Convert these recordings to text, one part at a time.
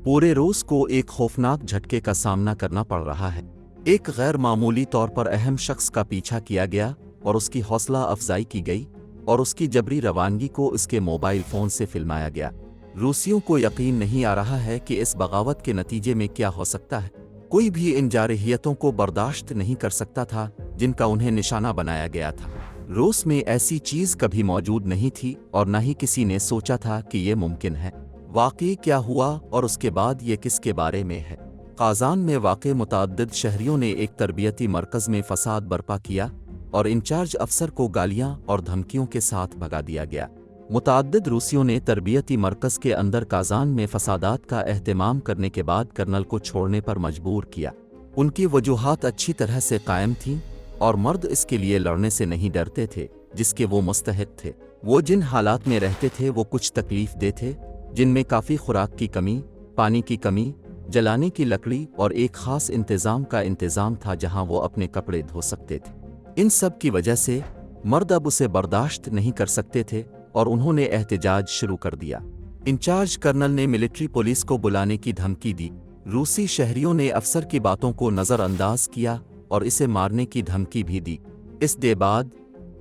पूरे रूस को एक खौफनाक झटके का सामना करना पड़ रहा है। एक गैर मामूली तौर पर अहम शख्स का पीछा किया गया और उसकी हौसला अफजाई की गई और उसकी जबरी रवानगी को उसके मोबाइल फ़ोन से फिल्माया गया। रूसियों को यकीन नहीं आ रहा है कि इस बगावत के नतीजे में क्या हो सकता है। कोई भी इन जारहियतों को बर्दाश्त नहीं कर सकता था जिनका उन्हें निशाना बनाया गया था। रूस में ऐसी चीज़ कभी मौजूद नहीं थी और न ही किसी ने सोचा था कि ये मुमकिन है। वाकई क्या हुआ और उसके बाद ये किसके बारे में है? काज़ान में वाक़े मुतअद्दिद शहरियों ने एक तरबियती मरकज़ में फसाद बर्पा किया और इंचार्ज अफसर को गालियां और धमकियों के साथ भगा दिया गया। मुतअद्दिद रूसियों ने तरबियती मरकज़ के अंदर काज़ान में फसादात का एहतमाम करने के बाद कर्नल को छोड़ने पर मजबूर किया। उनकी वजूहात अच्छी तरह से कायम थीं और मर्द इसके लिए लड़ने से नहीं डरते थे जिसके वो मुस्तहिक थे। वो जिन हालात में रहते थे वो कुछ तकलीफ दे थे, जिनमें काफ़ी खुराक की कमी, पानी की कमी, जलाने की लकड़ी और एक ख़ास इंतज़ाम का इंतज़ाम था जहां वो अपने कपड़े धो सकते थे। इन सब की वजह से मर्द अब उसे बर्दाश्त नहीं कर सकते थे और उन्होंने एहतजाज शुरू कर दिया। इंचार्ज कर्नल ने मिलिट्री पुलिस को बुलाने की धमकी दी। रूसी शहरियों ने अफसर की बातों को नज़रअंदाज किया और इसे मारने की धमकी भी दी। इस दे बाद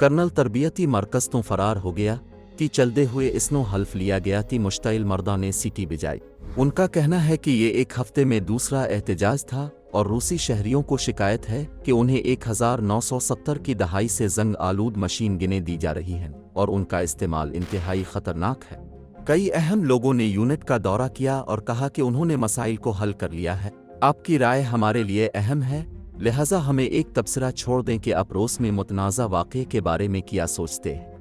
कर्नल तरबियती मरकज़ तो फरार हो गया कि चलते हुए इसनो हल्फ लिया गया कि मुश्तइल मर्दा ने सीटी बजाई। उनका कहना है कि ये एक हफ्ते में दूसरा एहतजाज था और रूसी शहरियों को शिकायत है कि उन्हें 1970 की दहाई से जंग आलूद मशीन गिने दी जा रही हैं और उनका इस्तेमाल इंतहाई ख़तरनाक है। कई अहम लोगों ने यूनिट का दौरा किया और कहा कि उन्होंने मसाइल को हल कर लिया है। आपकी राय हमारे लिए अहम है, लिहाजा हमें एक तबसरा छोड़ दें कि आप रूस में मुतनाज़ा वाक़े के बारे में क्या सोचते हैं।